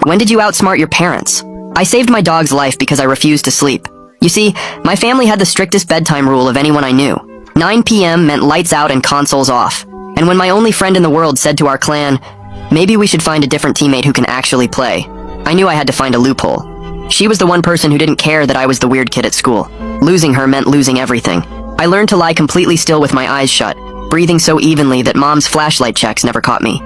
When did you outsmart your parents? I saved my dog's life because I refused to sleep. You see, my family had the strictest bedtime rule of anyone I knew. 9 p.m. meant lights out and consoles off. And when my only friend in the world said to our clan, maybe we should find a different teammate who can actually play, I knew I had to find a loophole. She was the one person who didn't care that I was the weird kid at school. Losing her meant losing everything. I learned to lie completely still with my eyes shut, breathing so evenly that Mom's flashlight checks never caught me.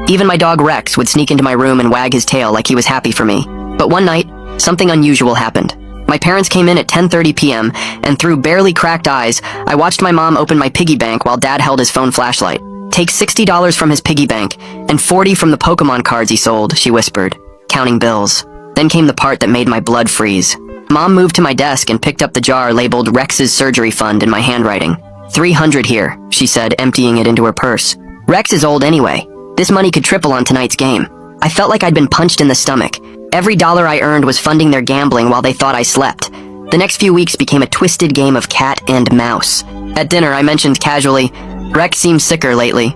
Even my dog Rex would sneak into my room and wag his tail like he was happy for me. But one night, something unusual happened. My parents came in at 10:30 p.m., and through barely cracked eyes, I watched my mom open my piggy bank while Dad held his phone flashlight. Take $60 from his piggy bank, and 40 from the Pokemon cards he sold, she whispered, counting bills. Then came the part that made my blood freeze. Mom moved to my desk and picked up the jar labeled Rex's surgery fund in my handwriting. $300 here, she said, emptying it into her purse. Rex is old anyway. This money could triple on tonight's game. I felt like I'd been punched in the stomach. Every dollar I earned was funding their gambling while they thought I slept. The next few weeks became a twisted game of cat and mouse. At dinner, I mentioned casually, Rex seems sicker lately.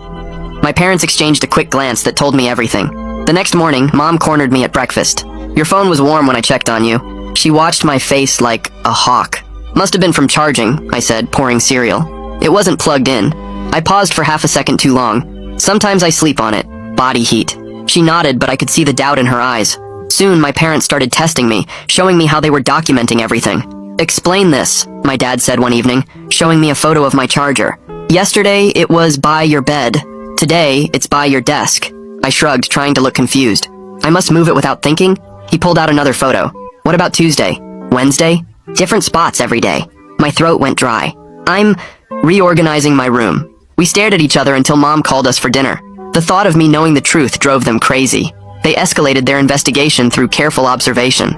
My parents exchanged a quick glance that told me everything. The next morning, Mom cornered me at breakfast. Your phone was warm when I checked on you. She watched my face like a hawk. Must have been from charging, I said, pouring cereal. It wasn't plugged in. I paused for half a second too long. Sometimes I sleep on it. Body heat. She nodded, but I could see the doubt in her eyes. Soon, my parents started testing me, showing me how they were documenting everything. Explain this, my dad said one evening, showing me a photo of my charger. Yesterday, it was by your bed. Today, it's by your desk. I shrugged, trying to look confused. I must move it without thinking? He pulled out another photo. What about Tuesday? Wednesday? Different spots every day. My throat went dry. I'm reorganizing my room. We stared at each other until Mom called us for dinner. The thought of me knowing the truth drove them crazy. They escalated their investigation through careful observation.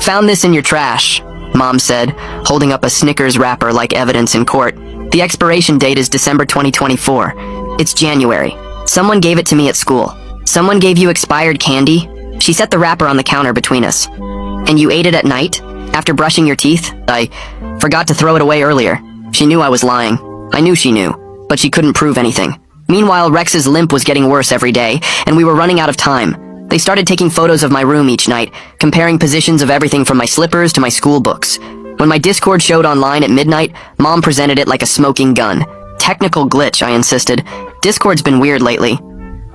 Found this in your trash, Mom said, holding up a Snickers wrapper like evidence in court. The expiration date is December 2024. It's January. Someone gave it to me at school. Someone gave you expired candy? She set the wrapper on the counter between us. And you ate it at night? After brushing your teeth? I forgot to throw it away earlier. She knew I was lying. I knew she knew, but she couldn't prove anything. Meanwhile, Rex's limp was getting worse every day, and we were running out of time. They started taking photos of my room each night, comparing positions of everything from my slippers to my school books. When my Discord showed online at midnight, Mom presented it like a smoking gun. Technical glitch, I insisted. Discord's been weird lately.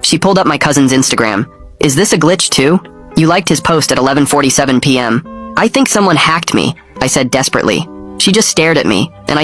She pulled up my cousin's Instagram. Is this a glitch too? You liked his post at 11:47 p.m. I think someone hacked me, I said desperately. She just stared at me, and I